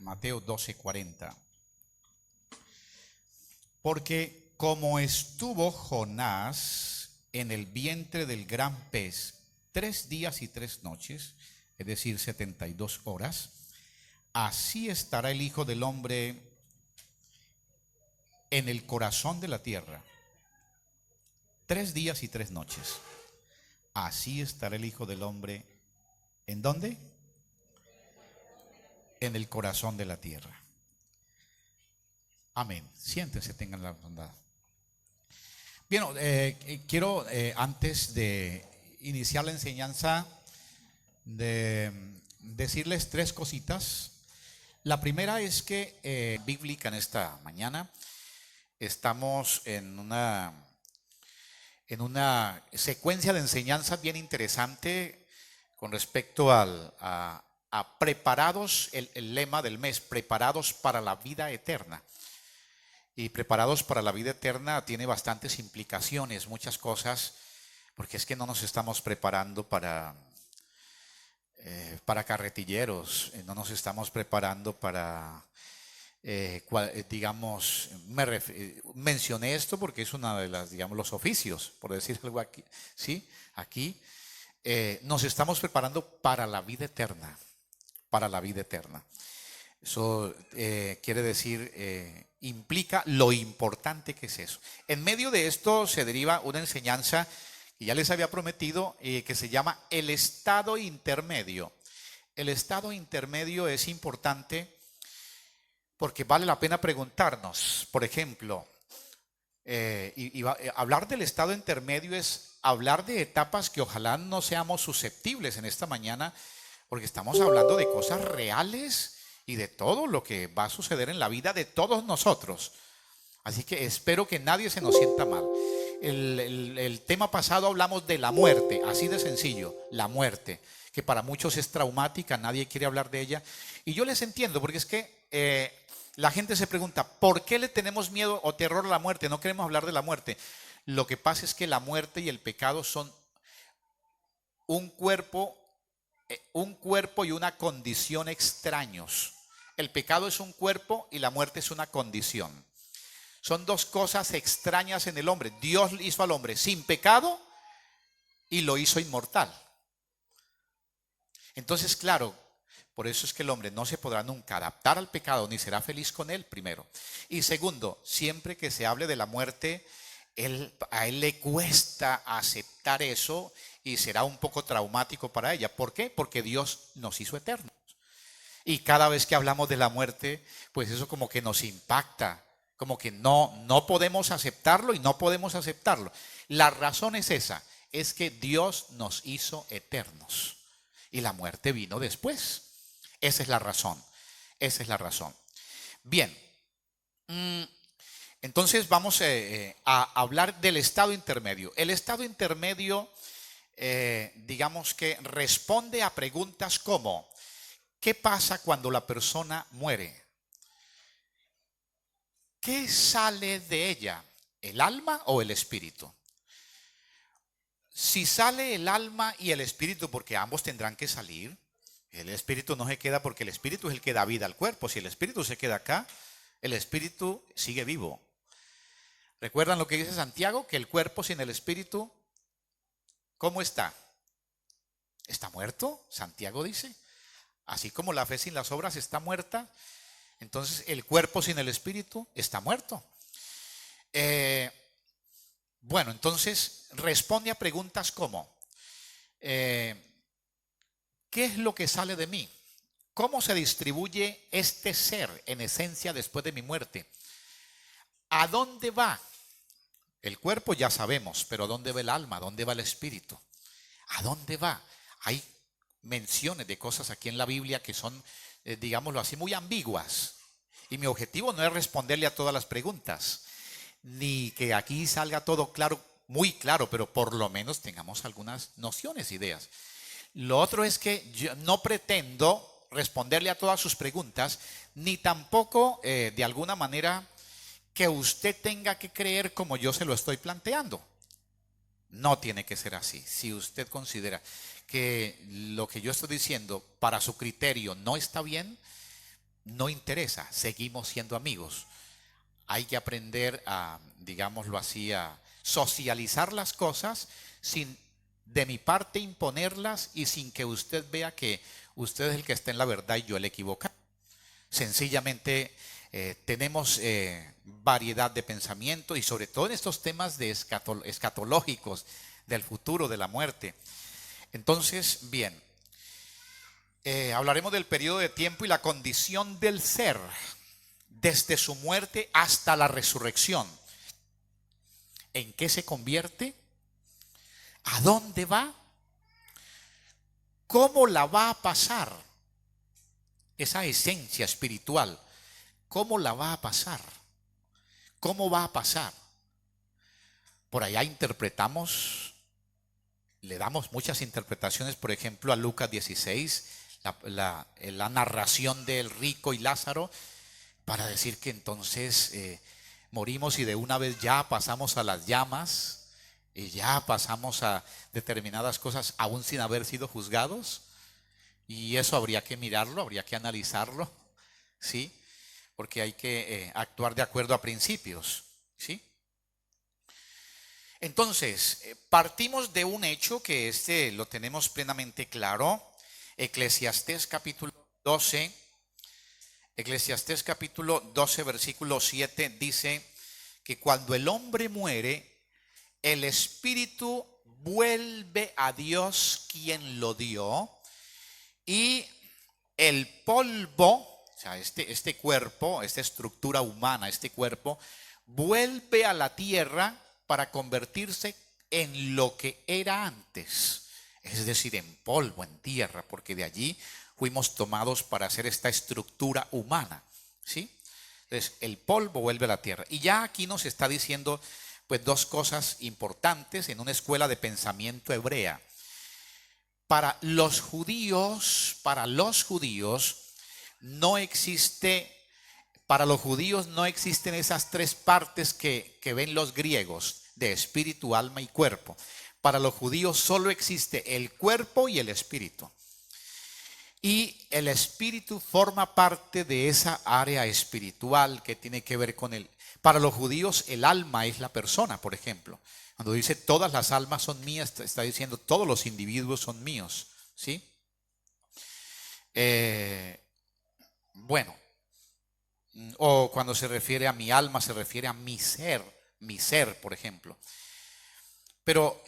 Mateo 12:40. Porque como estuvo Jonás en el vientre del gran pez 3 días y 3 noches, es decir, 72 horas, así estará el Hijo del Hombre en el corazón de la tierra. 3 días y 3 noches. Así estará el Hijo del Hombre. ¿En dónde? En el corazón de la tierra. Amén. Siéntense, tengan la bondad. Bien, quiero antes de iniciar la enseñanza decirles 3 cositas. La primera es que bíblica en esta mañana estamos en una secuencia de enseñanzas bien interesante con respecto a preparados, el lema del mes, preparados para la vida eterna. Y preparados para la vida eterna tiene bastantes implicaciones, muchas cosas, porque es que no nos estamos preparando para carretilleros, no nos estamos preparando para, digamos, mencioné esto porque es una de las, digamos, los oficios, por decir algo aquí, ¿sí? Aquí nos estamos preparando para la vida eterna, para la vida eterna. Eso quiere decir, implica lo importante que es eso. En medio de esto se deriva una enseñanza que ya les había prometido, que se llama el estado intermedio. El estado intermedio es importante porque vale la pena preguntarnos, por ejemplo, hablar del estado intermedio es hablar de etapas que ojalá no seamos susceptibles en esta mañana, porque estamos hablando de cosas reales y de todo lo que va a suceder en la vida de todos nosotros. Así que espero que nadie se nos sienta mal. El tema pasado hablamos de la muerte, así de sencillo, la muerte, que para muchos es traumática, nadie quiere hablar de ella. Y yo les entiendo, porque es que la gente se pregunta, ¿por qué le tenemos miedo o terror a la muerte? No queremos hablar de la muerte. Lo que pasa es que la muerte y el pecado son un cuerpo y una condición extraños. El pecado es un cuerpo y la muerte es una condición. Son 2 cosas extrañas en el hombre. Dios hizo al hombre sin pecado y lo hizo inmortal. Entonces, claro, por eso es que el hombre no se podrá nunca adaptar al pecado ni será feliz con él, primero. Y segundo, siempre que se hable de la muerte, a él le cuesta aceptar eso y será un poco traumático para ella. ¿Por qué? Porque Dios nos hizo eternos. Y cada vez que hablamos de la muerte, pues eso como que nos impacta, como que no podemos aceptarlo y no podemos aceptarlo. La razón es esa, es que Dios nos hizo eternos y la muerte vino después. Esa es la razón, esa es la razón. Bien, entonces vamos a hablar del estado intermedio. El estado intermedio, digamos que responde a preguntas como: ¿qué pasa cuando la persona muere? ¿Qué sale de ella? ¿El alma o el espíritu? Si sale el alma y el espíritu, porque ambos tendrán que salir, el espíritu no se queda porque el espíritu es el que da vida al cuerpo. Si el espíritu se queda acá, el espíritu sigue vivo. ¿Recuerdan lo que dice Santiago? Que el cuerpo sin el espíritu, ¿cómo está? ¿Está muerto? Santiago dice. Así como la fe sin las obras está muerta, entonces el cuerpo sin el espíritu está muerto. Bueno, entonces responde a preguntas como: ¿qué es lo que sale de mí? ¿Cómo se distribuye este ser en esencia después de mi muerte? ¿A dónde va? El cuerpo ya sabemos, pero ¿a dónde va el alma? ¿A dónde va el espíritu? ¿A dónde va? Hay menciones de cosas aquí en la Biblia que son, digámoslo así, muy ambiguas. Y mi objetivo no es responderle a todas las preguntas, ni que aquí salga todo claro, muy claro, pero por lo menos tengamos algunas nociones, ideas. Lo otro es que yo no pretendo responderle a todas sus preguntas, ni tampoco de alguna manera que usted tenga que creer como yo se lo estoy planteando. No tiene que ser así. Si usted considera que lo que yo estoy diciendo para su criterio no está bien, no interesa, seguimos siendo amigos. Hay que aprender a, digámoslo así, a socializar las cosas sin de mi parte imponerlas y sin que usted vea que usted es el que está en la verdad y yo el equivocado. Sencillamente tenemos variedad de pensamiento y sobre todo en estos temas de escatológicos del futuro, de la muerte. Entonces, bien, hablaremos del periodo de tiempo y la condición del ser desde su muerte hasta la resurrección. ¿En qué se convierte? ¿A dónde va? ¿Cómo la va a pasar? Esa esencia espiritual, ¿cómo la va a pasar? ¿Cómo va a pasar? Por allá interpretamos, le damos muchas interpretaciones, por ejemplo, a Lucas 16, la narración del rico y Lázaro, para decir que entonces morimos y de una vez ya pasamos a las llamas y ya pasamos a determinadas cosas aún sin haber sido juzgados. Y eso habría que mirarlo, habría que analizarlo, ¿sí? Porque hay que actuar de acuerdo a principios, ¿sí? Entonces, partimos de un hecho que lo tenemos plenamente claro. Eclesiastés capítulo 12, versículo 7 dice que cuando el hombre muere, el espíritu vuelve a Dios quien lo dio y el polvo, o sea, este cuerpo, esta estructura humana, este cuerpo, vuelve a la tierra para convertirse en lo que era antes, es decir, en polvo, en tierra, porque de allí fuimos tomados para hacer esta estructura humana, ¿sí? Entonces, el polvo vuelve a la tierra. Y ya aquí nos está diciendo, pues, dos cosas importantes en una escuela de pensamiento hebrea. Para los judíos no existen esas tres partes que ven los griegos de espíritu, alma y cuerpo. Para los judíos solo existe el cuerpo y el espíritu. Y el espíritu forma parte de esa área espiritual que tiene que ver con el... Para los judíos el alma es la persona, por ejemplo. Cuando dice todas las almas son mías, está diciendo todos los individuos son míos, ¿sí? Bueno, o cuando se refiere a mi alma, se refiere a mi ser, por ejemplo. Pero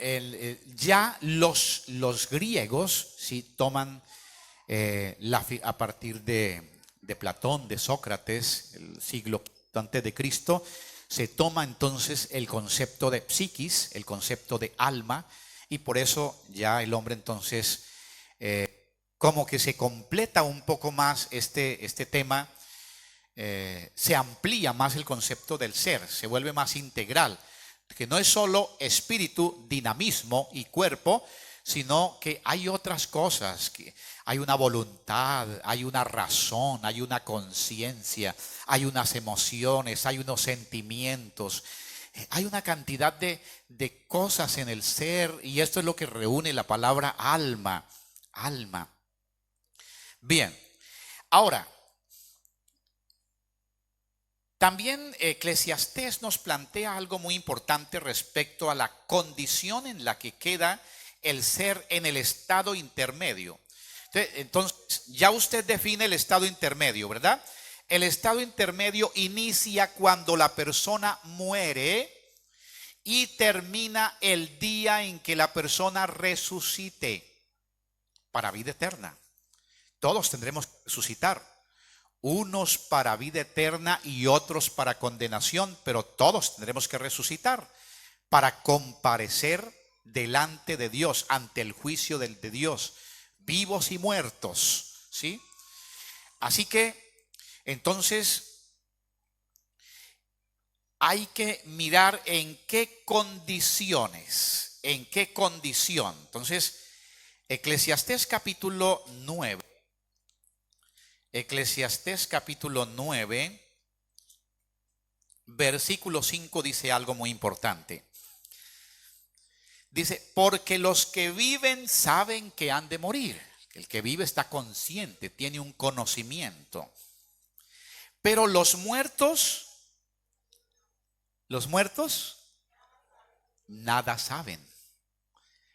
ya los griegos sí toman a partir de Platón, de Sócrates, el siglo antes de Cristo, se toma entonces el concepto de psiquis, el concepto de alma, y por eso ya el hombre entonces como que se completa un poco más este tema, se amplía más el concepto del ser, se vuelve más integral, que no es solo espíritu, dinamismo y cuerpo, sino que hay otras cosas, que hay una voluntad, hay una razón, hay una conciencia, hay unas emociones, hay unos sentimientos, hay una cantidad de cosas en el ser, y esto es lo que reúne la palabra alma. Bien, ahora, también Eclesiastés nos plantea algo muy importante respecto a la condición en la que queda el ser en el estado intermedio. Entonces, ya usted define el estado intermedio, ¿verdad? El estado intermedio inicia cuando la persona muere y termina el día en que la persona resucite para vida eterna. Todos tendremos que resucitar, unos para vida eterna y otros para condenación, pero todos tendremos que resucitar para comparecer delante de Dios, ante el juicio de Dios, vivos y muertos, ¿sí? Así que, entonces, hay que mirar en qué condiciones, en qué condición. Entonces, Eclesiastés capítulo 9, versículo 5 dice algo muy importante. Dice, porque los que viven saben que han de morir. El que vive está consciente, tiene un conocimiento. Pero los muertos nada saben.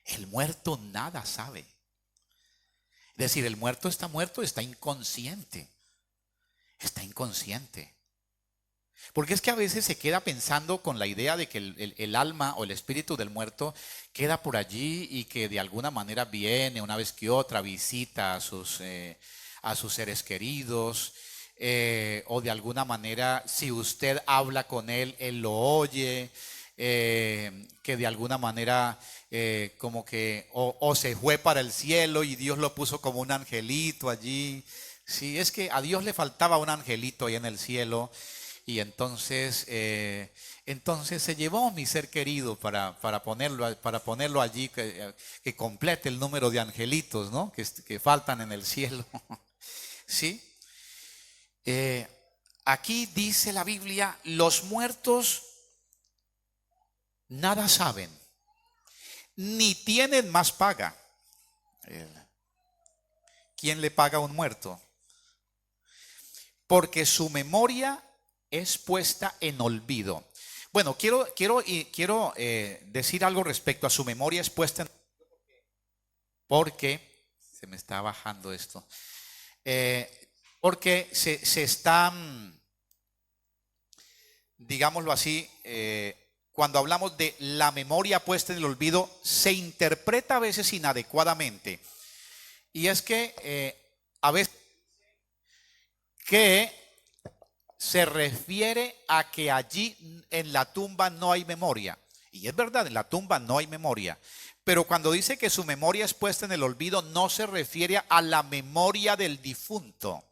El muerto nada sabe. Es decir, el muerto, está inconsciente. Está inconsciente. Porque es que a veces se queda pensando con la idea de que el alma o el espíritu del muerto queda por allí y que de alguna manera viene una vez que otra, visita a sus seres queridos, o de alguna manera si usted habla con él, él lo oye, que de alguna manera como que o se fue para el cielo y Dios lo puso como un angelito allí. Sí, es que a Dios le faltaba un angelito ahí en el cielo. Y entonces se llevó mi ser querido para ponerlo allí, que complete el número de angelitos, ¿no? que faltan en el cielo. ¿Sí? Aquí dice la Biblia, los muertos nada saben, ni tienen más paga. ¿Quién le paga a un muerto? Porque su memoria es puesta en olvido. Bueno, quiero decir algo respecto a su memoria es puesta en olvido, porque se me está bajando esto. Porque se están, digámoslo así, cuando hablamos de la memoria puesta en el olvido, se interpreta a veces inadecuadamente. Y es que a veces que se refiere a que allí en la tumba no hay memoria. Y es verdad, en la tumba no hay memoria. Pero cuando dice que su memoria es puesta en el olvido, no se refiere a la memoria del difunto.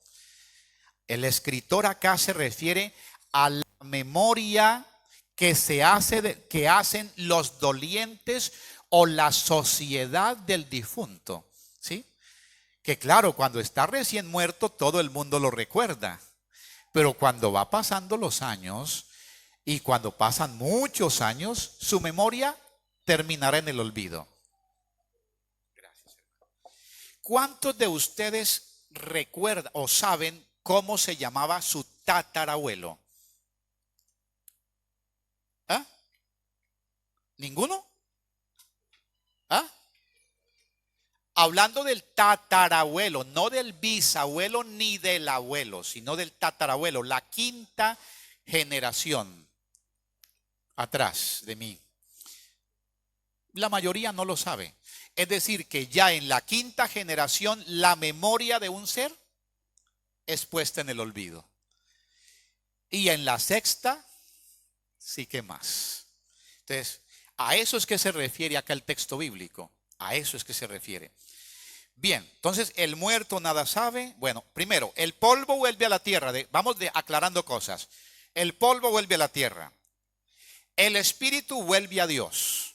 El escritor acá se refiere a la memoria que que hacen los dolientes o la sociedad del difunto. ¿Sí? Que claro, cuando está recién muerto todo el mundo lo recuerda. Pero cuando va pasando los años y cuando pasan muchos años, su memoria terminará en el olvido. Gracias, hermano. ¿Cuántos de ustedes recuerdan o saben cómo se llamaba su tatarabuelo? ¿Ah? ¿Ninguno? ¿Ah? Hablando del tatarabuelo, no del bisabuelo ni del abuelo, sino del tatarabuelo, la quinta generación atrás de mí. La mayoría no lo sabe. Es decir, que ya en la quinta generación la memoria de un ser es puesta en el olvido. Y en la sexta, sí que más. Entonces, a eso es que se refiere acá el texto bíblico. A eso es que se refiere. Bien, entonces el muerto nada sabe. Bueno, primero, el polvo vuelve a la tierra. Vamos aclarando cosas. El polvo vuelve a la tierra. El espíritu vuelve a Dios.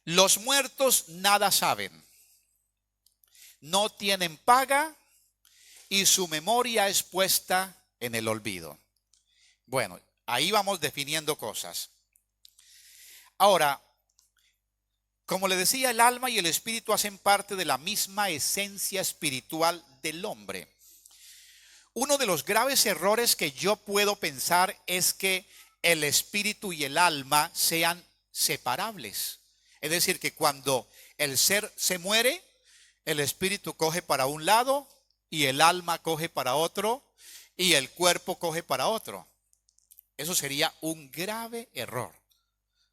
Los muertos nada saben. No tienen paga y su memoria es puesta en el olvido. Bueno, ahí vamos definiendo cosas. Ahora, como le decía, el alma y el espíritu hacen parte de la misma esencia espiritual del hombre. Uno de los graves errores que yo puedo pensar es que el espíritu y el alma sean separables. Es decir, que cuando el ser se muere, el espíritu coge para un lado y el alma coge para otro y el cuerpo coge para otro. Eso sería un grave error.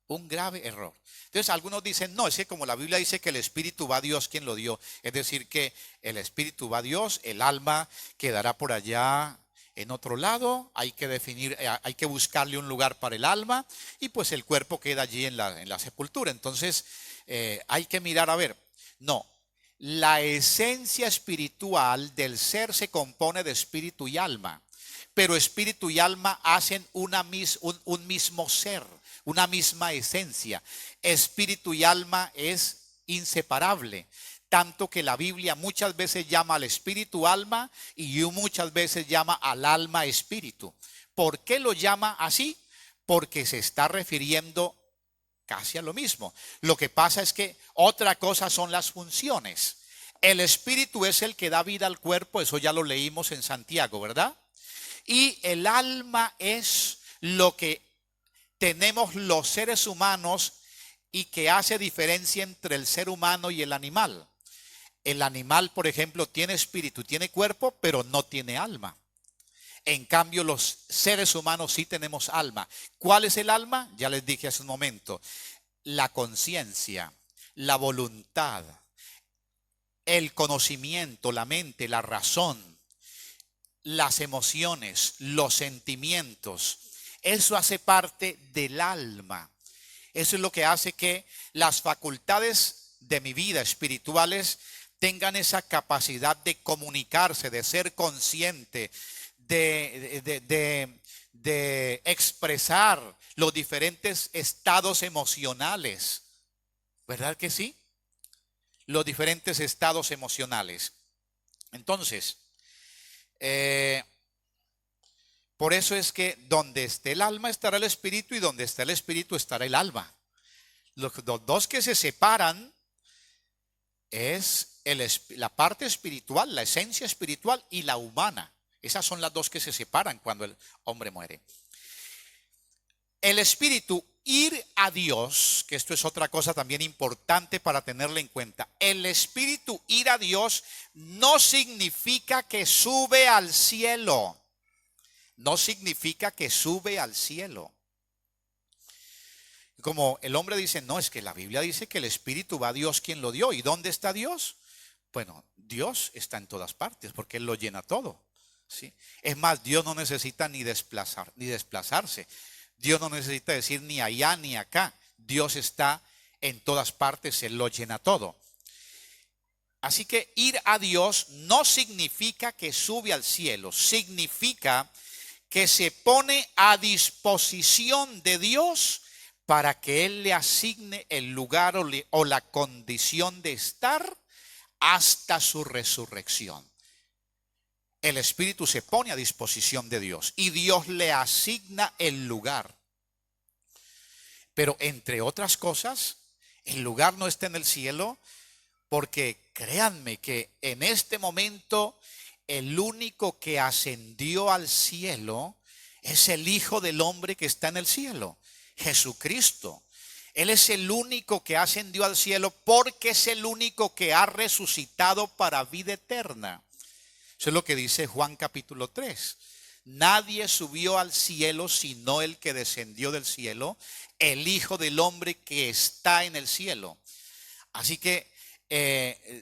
Un grave error. Entonces algunos dicen, no, es que como la Biblia dice que el espíritu va a Dios quien lo dio. Es decir, que el espíritu va a Dios, el alma quedará por allá en otro lado. Hay que definir, hay que buscarle un lugar para el alma y pues el cuerpo queda allí en la sepultura. Entonces hay que mirar a ver. No, la esencia espiritual del ser se compone de espíritu y alma. Pero espíritu y alma hacen un mismo ser. Una misma esencia. Espíritu y alma es inseparable. Tanto que la Biblia muchas veces llama al espíritu alma y muchas veces llama al alma espíritu. ¿Por qué lo llama así? Porque se está refiriendo casi a lo mismo. Lo que pasa es que otra cosa son las funciones. El espíritu es el que da vida al cuerpo, eso ya lo leímos en Santiago, ¿verdad? Y el alma es lo que tenemos los seres humanos y que hace diferencia entre el ser humano y el animal. El animal, por ejemplo, tiene espíritu, tiene cuerpo, pero no tiene alma. En cambio, los seres humanos sí tenemos alma. ¿Cuál es el alma? Ya les dije hace un momento. La conciencia, la voluntad, el conocimiento, la mente, la razón, las emociones, los sentimientos. Eso hace parte del alma. Eso es lo que hace que las facultades de mi vida espirituales tengan esa capacidad de comunicarse, de ser consciente, de expresar los diferentes estados emocionales. ¿Verdad que sí? Los diferentes estados emocionales. Entonces, por eso es que donde esté el alma estará el espíritu y donde esté el espíritu estará el alma. Los dos que se separan es la parte espiritual, la esencia espiritual y la humana. Esas son las dos que se separan cuando el hombre muere. El espíritu, ir a Dios, que esto es otra cosa también importante para tenerla en cuenta. El espíritu, ir a Dios, no significa que sube al cielo. No significa que sube al cielo. Como el hombre dice, no, es que la Biblia dice que el espíritu va a Dios quien lo dio. ¿Y dónde está Dios? Bueno, Dios está en todas partes porque Él lo llena todo. ¿Sí? Es más, Dios no necesita ni desplazarse. Dios no necesita decir ni allá ni acá. Dios está en todas partes, Él lo llena todo. Así que ir a Dios no significa que sube al cielo, significa que se pone a disposición de Dios para que Él le asigne el lugar o la condición de estar hasta su resurrección. El espíritu se pone a disposición de Dios y Dios le asigna el lugar. Pero entre otras cosas, el lugar no está en el cielo, porque créanme que en este momento el único que ascendió al cielo es el Hijo del Hombre que está en el cielo, Jesucristo. Él es el único que ascendió al cielo porque es el único que ha resucitado para vida eterna. Eso es lo que dice Juan capítulo 3. Nadie subió al cielo sino el que descendió del cielo, el Hijo del Hombre que está en el cielo. Así que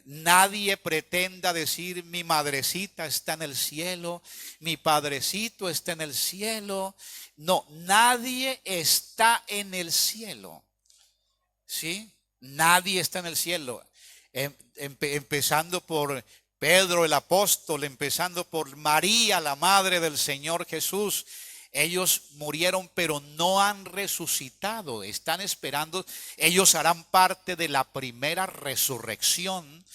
nadie pretenda decir mi madrecita está en el cielo, mi padrecito está en el cielo. No, nadie está en el cielo. ¿Sí? Nadie está en el cielo. Empezando por Pedro el apóstol, empezando por María, la madre del Señor Jesús. Ellos murieron pero no han resucitado, están esperando. Ellos harán parte de la primera resurrección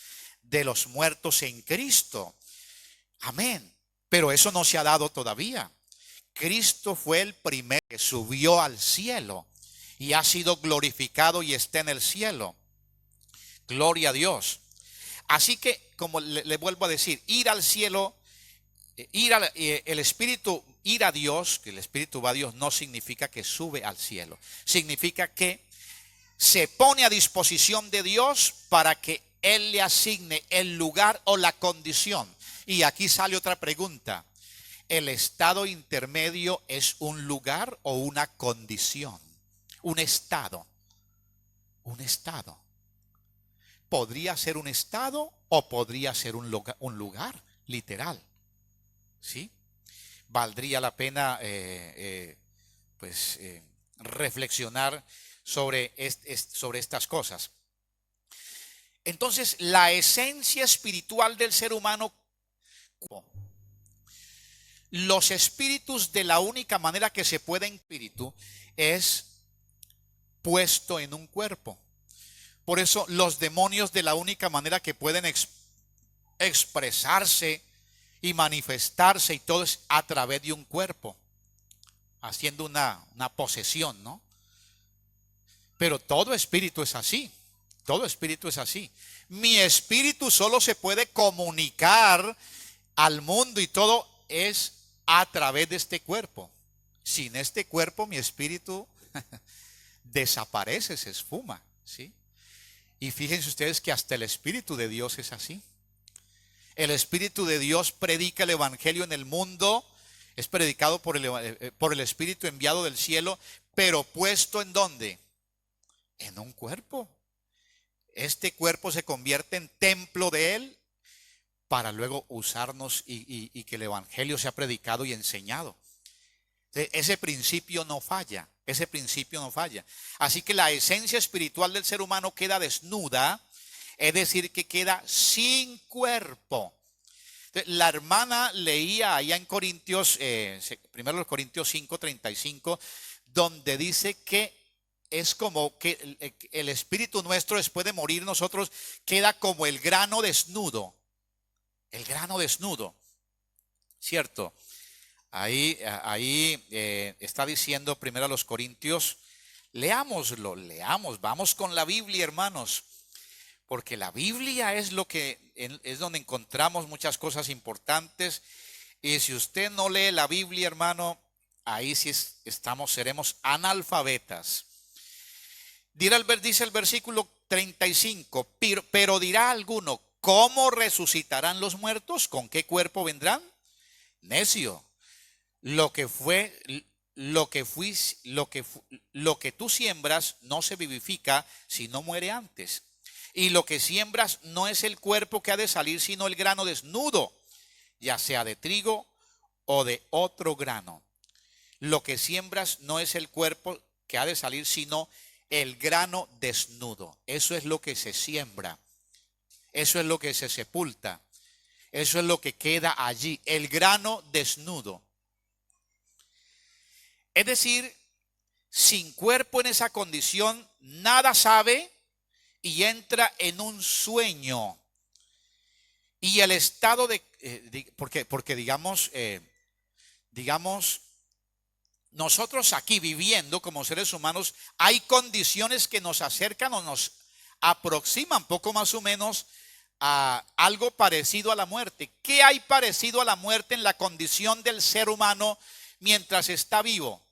de los muertos en Cristo. Amén. Pero eso no se ha dado todavía. Cristo fue el primero que subió al cielo y ha sido glorificado y está en el cielo. Gloria a Dios. Así que, como le vuelvo a decir, ir al cielo, el espíritu, ir a Dios, que el espíritu va a Dios, no significa que sube al cielo. Significa que se pone a disposición de Dios para que Él le asigne el lugar o la condición. Y aquí sale otra pregunta. ¿El estado intermedio es un lugar o una condición? Un estado. Un estado. Podría ser un estado o podría ser un lugar literal. ¿Sí? Valdría la pena reflexionar sobre estas cosas. Entonces, la esencia espiritual del ser humano, los espíritus, de la única manera que se pueden espíritu es puesto en un cuerpo. Por eso los demonios, de la única manera que pueden expresarse y manifestarse y todo es a través de un cuerpo, haciendo una posesión, ¿no? Pero todo espíritu es así. Todo espíritu es así. Mi espíritu solo se puede comunicar al mundo y todo es a través de este cuerpo. Sin este cuerpo mi espíritu desaparece, se esfuma, ¿sí? Y fíjense ustedes que hasta el Espíritu de Dios es así. El Espíritu de Dios predica el Evangelio en el mundo, es predicado por el Espíritu enviado del cielo, pero puesto ¿en dónde? En un cuerpo. Este cuerpo se convierte en templo de Él para luego usarnos y que el Evangelio sea predicado y enseñado. Ese principio no falla, ese principio no falla. Así que la esencia espiritual del ser humano queda desnuda, es decir, que queda sin cuerpo. La hermana leía allá en Corintios, primero los Corintios 5:35, donde dice que es como que el espíritu nuestro después de morir nosotros queda como el grano desnudo. El grano desnudo, ¿cierto? Ahí está diciendo primero a los Corintios, leámoslo, vamos con la Biblia, hermanos, porque la Biblia es es donde encontramos muchas cosas importantes. Y si usted no lee la Biblia, hermano, ahí sí seremos analfabetas. Dice el versículo 35, pero dirá alguno, ¿cómo resucitarán los muertos? ¿Con qué cuerpo vendrán? Necio. Lo que tú siembras no se vivifica si no muere antes. Y lo que siembras no es el cuerpo que ha de salir, sino el grano desnudo, ya sea de trigo o de otro grano. Lo que siembras no es el cuerpo que ha de salir, sino el grano desnudo. Eso es lo que se siembra. Eso es lo que se sepulta. Eso es lo que queda allí, el grano desnudo. Es decir, sin cuerpo en esa condición, nada sabe y entra en un sueño. Y el estado porque digamos, nosotros aquí viviendo como seres humanos, hay condiciones que nos acercan o nos aproximan poco más o menos a algo parecido a la muerte. ¿Qué hay parecido a la muerte en la condición del ser humano mientras está vivo?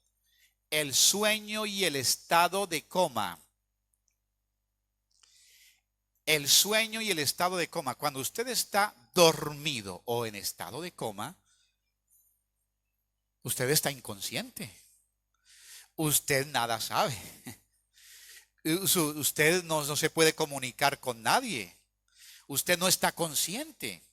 El sueño y el estado de coma. El sueño y el estado de coma. Cuando usted está dormido o en estado de coma, usted está inconsciente. Usted nada sabe. Usted no se puede comunicar con nadie. Usted no está consciente.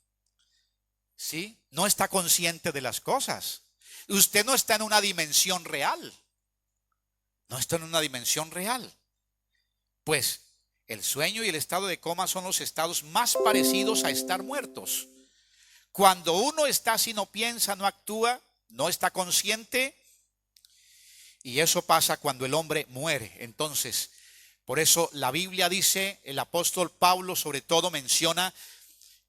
¿Sí? No está consciente de las cosas. Usted no está en una dimensión real. No está en una dimensión real. Pues el sueño y el estado de coma son los estados más parecidos a estar muertos. Cuando uno está así, no piensa, no actúa, no está consciente. Y eso pasa cuando el hombre muere. Entonces, por eso la Biblia dice, el apóstol Pablo sobre todo menciona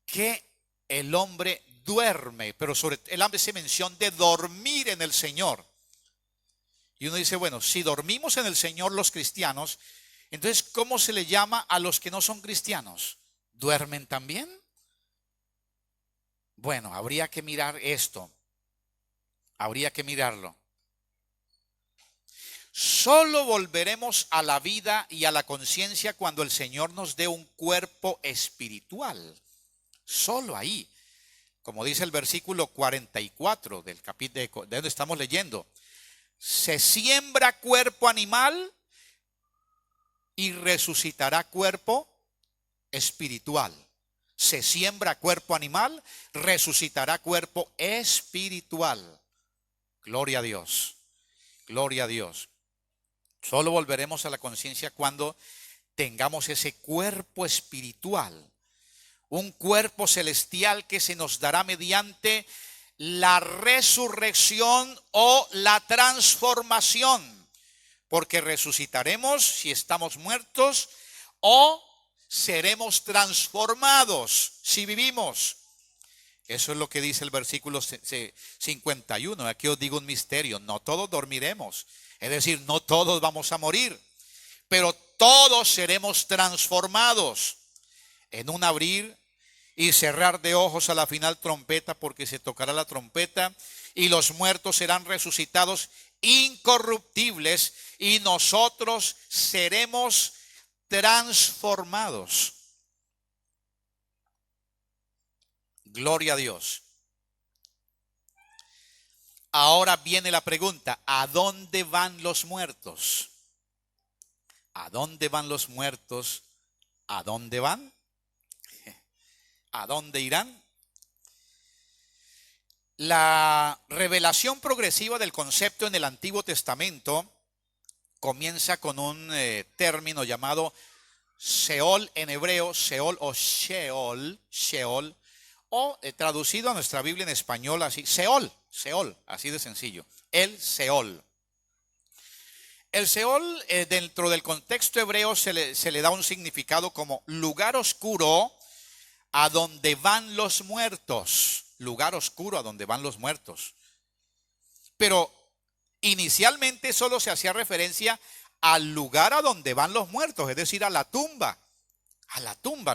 que el hombre duerme, pero él hace mención de dormir en el Señor. Y uno dice, bueno, si dormimos en el Señor los cristianos, entonces ¿cómo se le llama a los que no son cristianos? ¿Duermen también? Bueno, habría que mirar esto. Habría que mirarlo. Solo volveremos a la vida y a la conciencia cuando el Señor nos dé un cuerpo espiritual. Solo ahí. Como dice el versículo 44 del capítulo de donde estamos leyendo. Se siembra cuerpo animal y resucitará cuerpo espiritual. Se siembra cuerpo animal, resucitará cuerpo espiritual. Gloria a Dios. Gloria a Dios. Solo volveremos a la conciencia cuando tengamos ese cuerpo espiritual. Un cuerpo celestial que se nos dará mediante la resurrección o la transformación, porque resucitaremos si estamos muertos o seremos transformados si vivimos. Eso es lo que dice el versículo 51. Aquí os digo un misterio, no todos dormiremos, es decir, no todos vamos a morir, pero todos seremos transformados en un abrir y cerrar de ojos a la final trompeta, porque se tocará la trompeta y los muertos serán resucitados incorruptibles y nosotros seremos transformados. Gloria a Dios. Ahora viene la pregunta, ¿a dónde van los muertos? ¿A dónde van los muertos? ¿A dónde van? ¿A dónde irán? La revelación progresiva del concepto en el Antiguo Testamento comienza con un término llamado Seol en hebreo, Seol o Sheol, Sheol, o traducido a nuestra Biblia en español así, Seol, Seol, así de sencillo, el Seol. El Seol dentro del contexto hebreo se le da un significado como lugar oscuro a donde van los muertos, lugar oscuro a donde van los muertos. Pero inicialmente solo se hacía referencia al lugar a donde van los muertos, es decir, a la tumba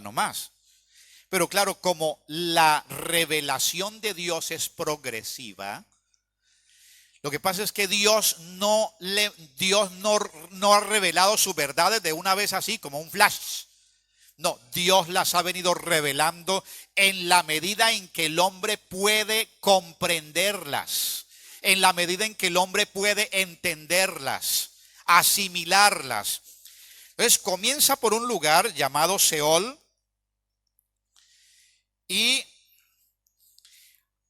nomás. Pero claro, como la revelación de Dios es progresiva, lo que pasa es que Dios no ha revelado sus verdades de una vez así, como un flash. No, Dios las ha venido revelando en la medida en que el hombre puede comprenderlas, en la medida en que el hombre puede entenderlas, asimilarlas. Entonces comienza por un lugar llamado Seol. Y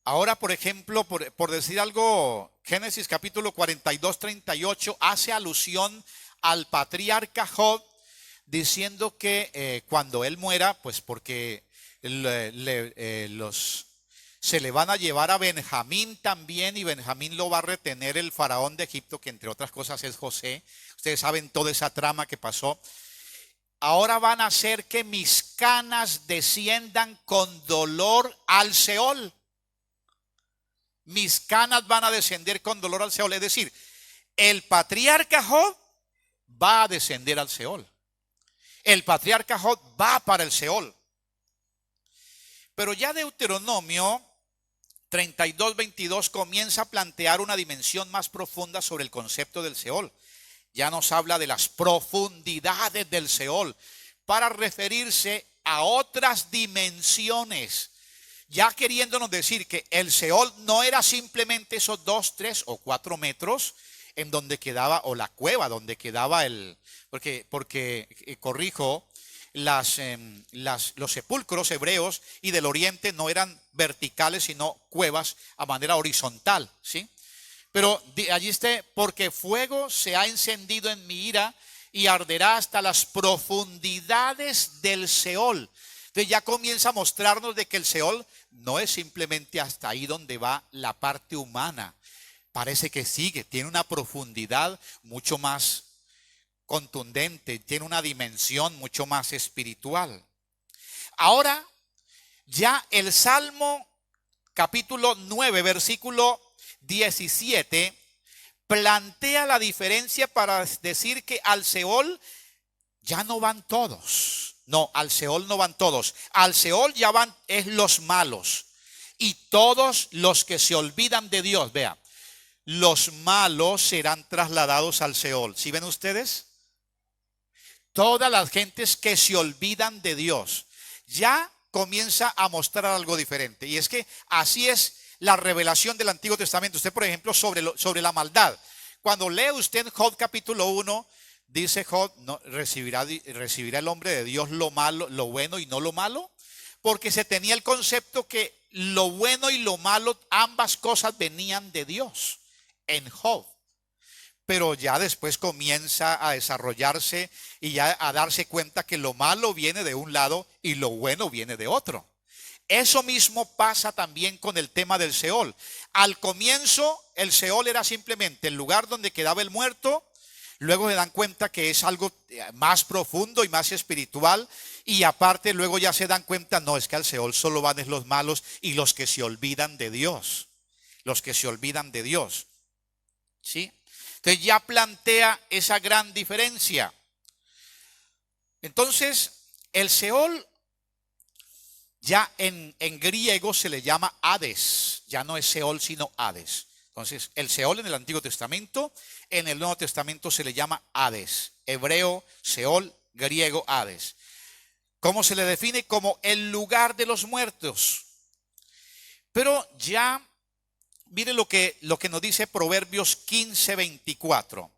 ahora, por ejemplo, por decir algo, Génesis capítulo 42, 38 hace alusión al patriarca Job, diciendo que cuando él muera, pues porque se le van a llevar a Benjamín también, y Benjamín lo va a retener el faraón de Egipto, que entre otras cosas es José. Ustedes saben toda esa trama que pasó. Ahora van a hacer que mis canas desciendan con dolor al Seol. Mis canas van a descender con dolor al Seol. Es decir, el patriarca Job va a descender al Seol. El patriarca Job va para el Seol. Pero ya Deuteronomio 32, 22 comienza a plantear una dimensión más profunda sobre el concepto del Seol. Ya nos habla de las profundidades del Seol para referirse a otras dimensiones, ya queriéndonos decir que el Seol no era simplemente esos 2, 3 o 4 metros en donde quedaba, o la cueva donde quedaba corrijo, los sepulcros hebreos y del oriente no eran verticales sino cuevas a manera horizontal, ¿sí? Pero allí está, porque fuego se ha encendido en mi ira y arderá hasta las profundidades del Seol. Entonces ya comienza a mostrarnos de que el Seol no es simplemente hasta ahí donde va la parte humana. Parece que sigue, tiene una profundidad mucho más contundente, tiene una dimensión mucho más espiritual. Ahora, ya el Salmo capítulo 9, versículo 17 plantea la diferencia para decir que al Seol ya no van todos. No, al Seol no van todos. Al Seol ya van los malos y todos los que se olvidan de Dios. Vea, los malos serán trasladados al Seol. ¿Sí ven ustedes? Todas las gentes que se olvidan de Dios. Ya comienza a mostrar algo diferente. Y es que así es la revelación del Antiguo Testamento. Usted, por ejemplo, sobre la maldad. Cuando lee usted Job capítulo 1, dice Job, no, recibirá el hombre de Dios lo malo, lo bueno y no lo malo. Porque se tenía el concepto que lo bueno y lo malo, ambas cosas venían de Dios en Job. Pero ya después comienza a desarrollarse y ya a darse cuenta que lo malo viene de un lado y lo bueno viene de otro. Eso mismo pasa también con el tema del Seol. Al comienzo el Seol era simplemente el lugar donde quedaba el muerto. Luego se dan cuenta que es algo más profundo y más espiritual. Y aparte luego ya se dan cuenta, no, es que al Seol solo van los malos y los que se olvidan de Dios. Los que se olvidan de Dios. ¿Sí? Entonces ya plantea esa gran diferencia. Entonces, el Seol Ya en griego se le llama Hades, ya no es Seol sino Hades. Entonces el Seol en el Antiguo Testamento, en el Nuevo Testamento se le llama Hades. Hebreo, Seol, griego, Hades. ¿Cómo se le define? Como el lugar de los muertos. Pero ya, mire lo que nos dice Proverbios 15:24.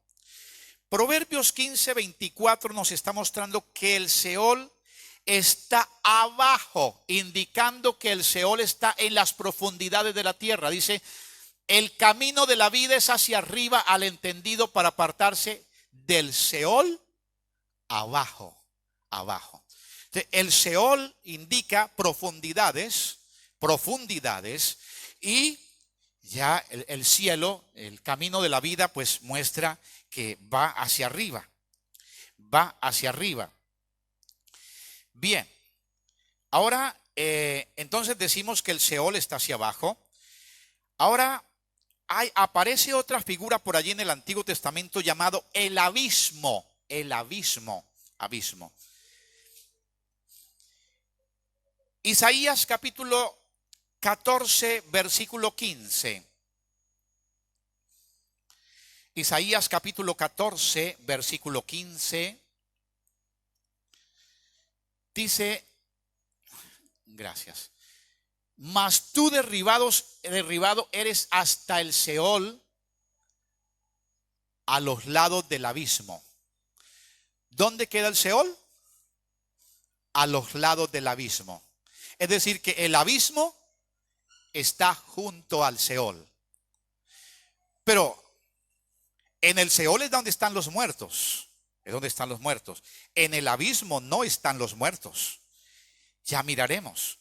Proverbios 15:24 nos está mostrando que el Seol está abajo, indicando que el Seol está en las profundidades de la tierra. Dice, el camino de la vida es hacia arriba al entendido para apartarse del Seol abajo, abajo. Entonces, el Seol indica profundidades, y ya el cielo, el camino de la vida, pues muestra que va hacia arriba, va hacia arriba. Bien, ahora entonces decimos que el Seol está hacia abajo. Ahora aparece otra figura por allí en el Antiguo Testamento llamado el abismo. El abismo. Isaías capítulo 14, versículo 15. Isaías capítulo 14, versículo 15. Dice, gracias. Mas tú derribado eres hasta el Seol, a los lados del abismo. ¿Dónde queda el Seol? A los lados del abismo. Es decir, que el abismo está junto al Seol. Pero en el Seol es donde están los muertos. Es donde están los muertos. En el abismo no están los muertos. Ya miraremos.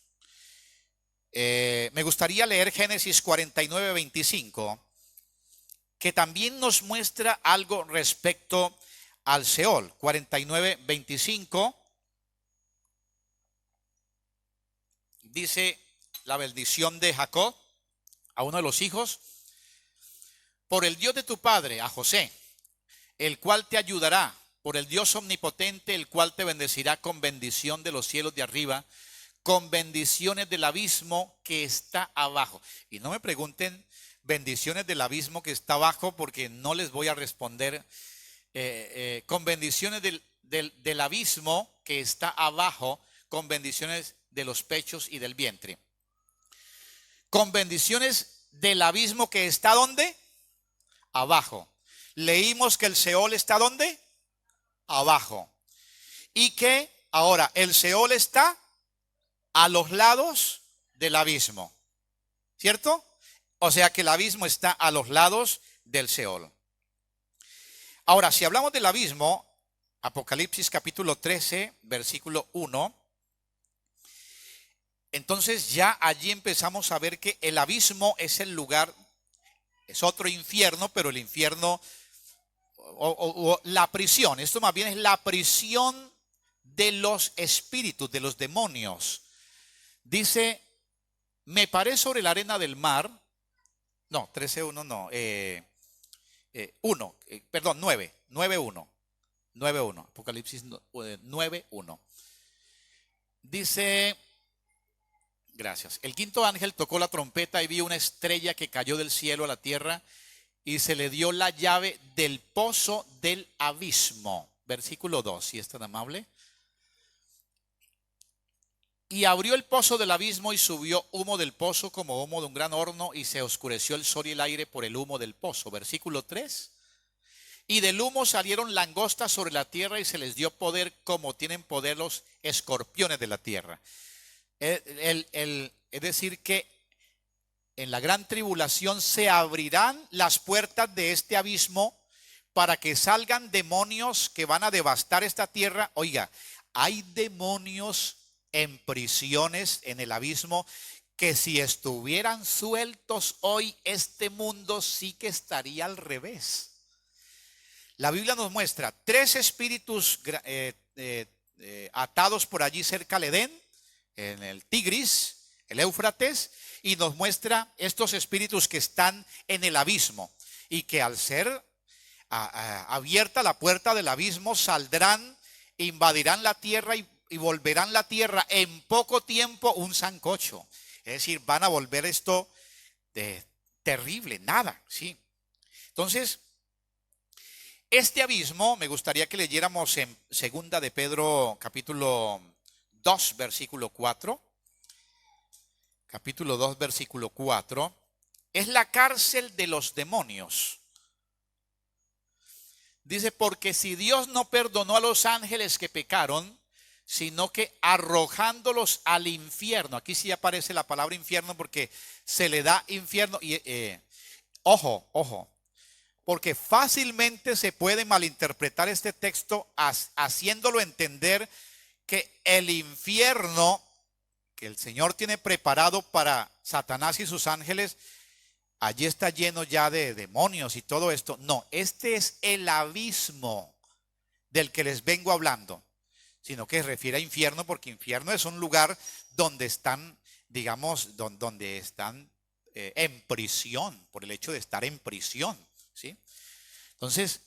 Me gustaría leer Génesis 49:25, que también nos muestra algo respecto al Seol. 49:25 dice la bendición de Jacob a uno de los hijos: por el Dios de tu padre, a José, el cual te ayudará, por el Dios omnipotente, el cual te bendecirá con bendición de los cielos de arriba, con bendiciones del abismo que está abajo. Y no me pregunten bendiciones del abismo que está abajo, porque no les voy a responder. Con bendiciones del abismo que está abajo, con bendiciones de los pechos y del vientre. Con bendiciones del abismo que está ¿dónde? Abajo. Leímos que el Seol está ¿dónde? Abajo. Y que ahora el Seol está a los lados del abismo, ¿cierto? O sea que el abismo está a los lados del Seol. Ahora, si hablamos del abismo, Apocalipsis capítulo 13, versículo 1, entonces ya allí empezamos a ver que el abismo es el lugar, es otro infierno, pero el infierno o la prisión, esto más bien es la prisión de los espíritus, de los demonios. Dice, me paré sobre la arena del mar. No, 13:1 no. 9:1. Apocalipsis 9:1. Dice, gracias. El quinto ángel tocó la trompeta y vi una estrella que cayó del cielo a la tierra y se le dio la llave del pozo del abismo. Versículo 2, si es tan amable. Y abrió el pozo del abismo y subió humo del pozo como humo de un gran horno y se oscureció el sol y el aire por el humo del pozo. Versículo 3. Y del humo salieron langostas sobre la tierra y se les dio poder como tienen poder los escorpiones de la tierra. Es decir que en la gran tribulación se abrirán las puertas de este abismo para que salgan demonios que van a devastar esta tierra. Oiga, hay demonios en prisiones en el abismo que si estuvieran sueltos hoy, este mundo sí que estaría al revés. La Biblia nos muestra 3 espíritus atados por allí cerca del Edén, en el Tigris, el Éufrates, y nos muestra estos espíritus que están en el abismo y que al ser abierta la puerta del abismo saldrán, invadirán la tierra y y volverán la tierra en poco tiempo un sancocho. Es decir, van a volver esto terrible, nada, ¿sí? Entonces, este abismo me gustaría que leyéramos en segunda de Pedro capítulo 2 versículo 4. Capítulo 2 versículo 4. Es la cárcel de los demonios. Dice, porque si Dios no perdonó a los ángeles que pecaron, sino que arrojándolos al infierno. Aquí sí aparece la palabra infierno porque se le da infierno. Y ojo, porque fácilmente se puede malinterpretar este texto haciéndolo entender que el infierno que el Señor tiene preparado para Satanás y sus ángeles, allí está lleno ya de demonios y todo esto. No, este es el abismo del que les vengo hablando, sino que se refiere a infierno, porque infierno es un lugar donde están, digamos, donde están en prisión, por el hecho de estar en prisión, ¿sí? Entonces,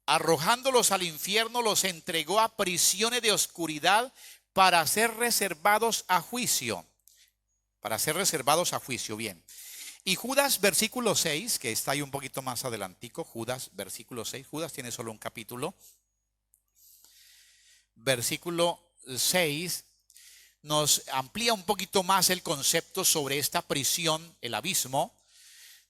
arrojándolos al infierno, los entregó a prisiones de oscuridad para ser reservados a juicio. Para ser reservados a juicio, bien. Y Judas, versículo 6, que está ahí un poquito más adelantico, Judas, versículo 6, Judas tiene solo un capítulo. Versículo 6 nos amplía un poquito más el concepto sobre esta prisión, el abismo.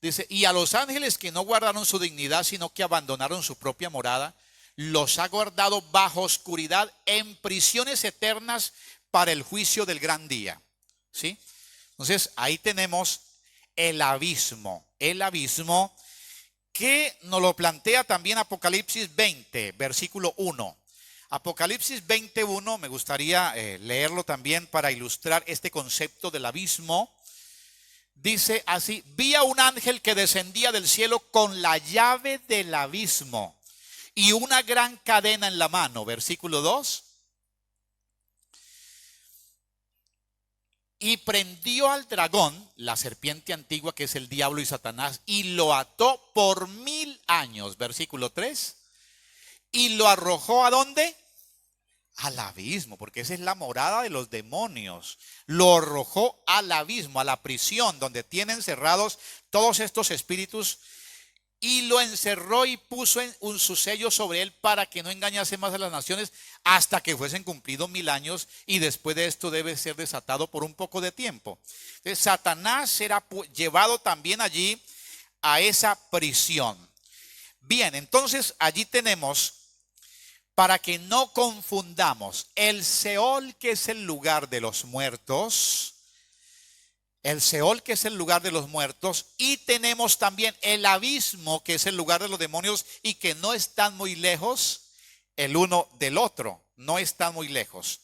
Dice, y a los ángeles que no guardaron su dignidad, sino que abandonaron su propia morada, los ha guardado bajo oscuridad en prisiones eternas para el juicio del gran día. ¿Sí? Entonces, ahí tenemos el abismo que nos lo plantea también Apocalipsis 20, versículo 1. Apocalipsis 21, me gustaría leerlo también para ilustrar este concepto del abismo. Dice así, vi a un ángel que descendía del cielo con la llave del abismo y una gran cadena en la mano. Versículo 2. Y prendió al dragón, la serpiente antigua que es el diablo y Satanás, y lo ató por 1000 años. Versículo 3. Y lo arrojó ¿a dónde? Al abismo, porque esa es la morada de los demonios. Lo arrojó al abismo, a la prisión donde tienen cerrados todos estos espíritus, y lo encerró y puso su sello sobre él para que no engañase más a las naciones hasta que fuesen cumplidos 1000 años, y después de esto debe ser desatado por un poco de tiempo. Entonces, Satanás será llevado también allí a esa prisión. Bien, entonces allí tenemos, para que no confundamos, el Seol, que es el lugar de los muertos, y tenemos también el abismo, que es el lugar de los demonios, y que no están muy lejos el uno del otro, no están muy lejos.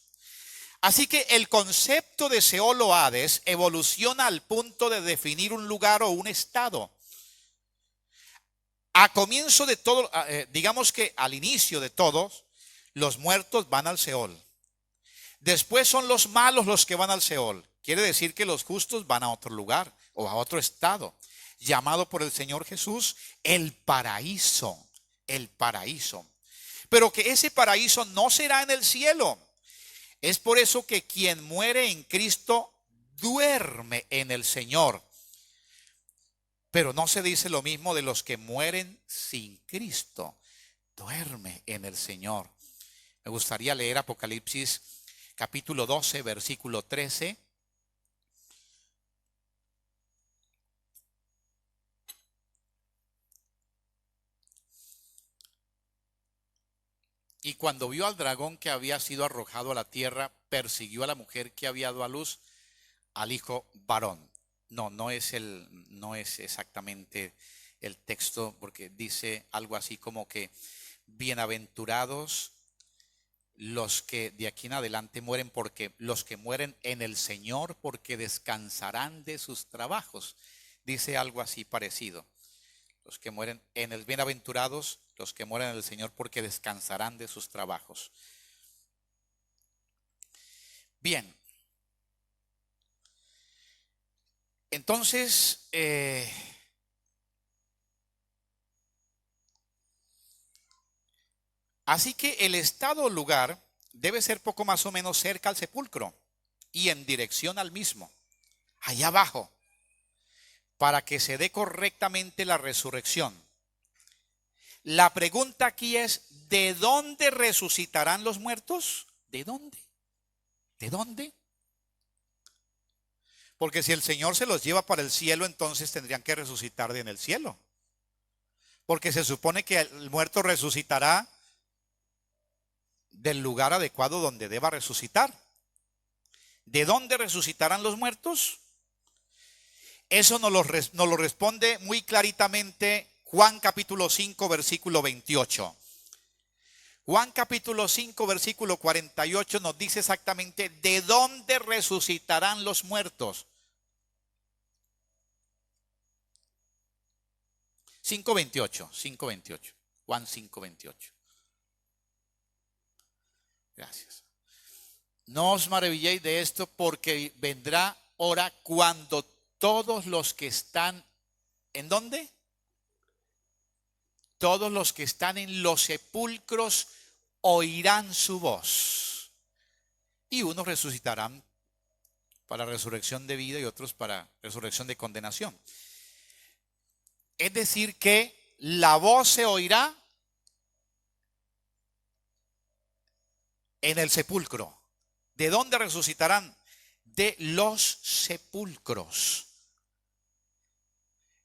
Así que el concepto de Seol o Hades evoluciona al punto de definir un lugar o un estado. A comienzo de todo, digamos que al inicio de todos, los muertos van al Seol. Después son los malos los que van al Seol. Quiere decir que los justos van a otro lugar o a otro estado, llamado por el Señor Jesús el paraíso. El paraíso. Pero que ese paraíso no será en el cielo. Es por eso que quien muere en Cristo duerme en el Señor. Pero no se dice lo mismo de los que mueren sin Cristo. Duerme en el Señor. Me gustaría leer Apocalipsis capítulo 12, versículo 13. Y cuando vio al dragón que había sido arrojado a la tierra, persiguió a la mujer que había dado a luz al hijo varón. No es exactamente el texto, porque dice algo así como que bienaventurados los que de aquí en adelante mueren, porque los que mueren en el Señor, porque descansarán de sus trabajos. Dice algo así parecido. Los que mueren en el bienaventurados, los que mueren en el Señor, porque descansarán de sus trabajos. Bien. Entonces, así que el estado o lugar debe ser poco más o menos cerca al sepulcro y en dirección al mismo, allá abajo, para que se dé correctamente la resurrección. La pregunta aquí es, ¿de dónde resucitarán los muertos? ¿De dónde? ¿De dónde? Porque si el Señor se los lleva para el cielo, entonces tendrían que resucitar en el cielo. Porque se supone que el muerto resucitará del lugar adecuado donde deba resucitar. ¿De dónde resucitarán los muertos? Eso nos lo responde muy claritamente Juan capítulo 5, versículo 28. Juan capítulo 5, versículo 48 nos dice exactamente de dónde resucitarán los muertos. 5:28, 5:28. Juan 5:28. Gracias. No os maravilléis de esto, porque vendrá hora cuando todos los que están, ¿en dónde? Todos los que están en los sepulcros oirán su voz. Y unos resucitarán para resurrección de vida y otros para resurrección de condenación. Es decir que la voz se oirá en el sepulcro. ¿De dónde resucitarán? De los sepulcros.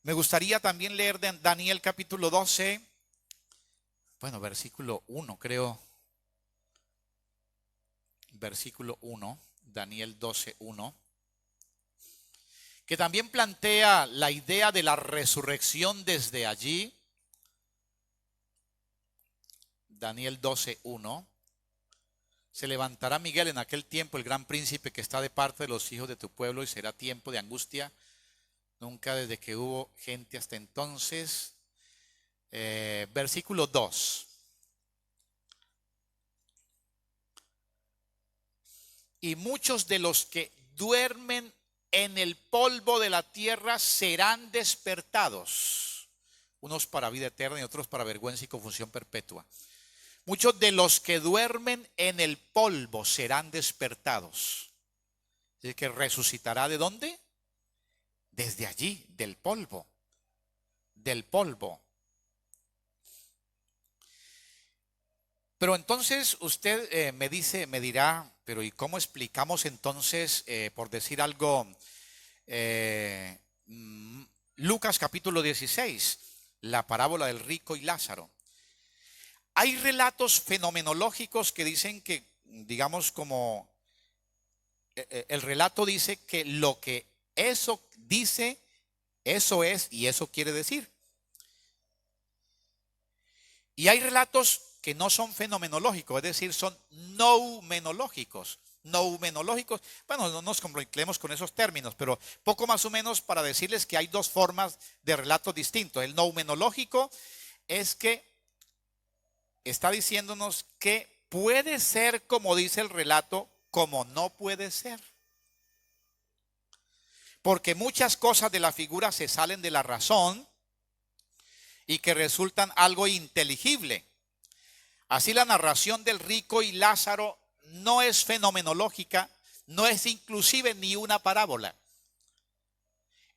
Me gustaría también leer de Daniel capítulo 12, bueno, versículo 1 creo. Versículo 1, Daniel 12, 1. Que también plantea la idea de la resurrección desde allí. Daniel 12, 1. Se levantará Miguel en aquel tiempo, el gran príncipe que está de parte de los hijos de tu pueblo, y será tiempo de angustia, nunca desde que hubo gente hasta entonces. Versículo 2. Y muchos de los que duermen en el polvo de la tierra serán despertados, unos para vida eterna y otros para vergüenza y confusión perpetua. Muchos de los que duermen en el polvo serán despertados. Es que resucitará ¿de dónde? Desde allí, del polvo. Del polvo. Pero entonces usted me dirá, pero ¿y cómo explicamos entonces, por decir algo, Lucas capítulo 16, la parábola del rico y Lázaro? Hay relatos fenomenológicos que dicen que, digamos, como el relato dice que lo que eso dice, eso es y eso quiere decir. Y hay relatos que no son fenomenológicos, es decir, son noumenológicos. Noumenológicos, bueno, no nos compliquemos con esos términos, pero poco más o menos para decirles que hay dos formas de relatos distintos. El noumenológico es que está diciéndonos que puede ser como dice el relato, como no puede ser. Porque muchas cosas de la figura se salen de la razón y que resultan algo inteligible. Así la narración del rico y Lázaro no es fenomenológica, no es inclusive ni una parábola.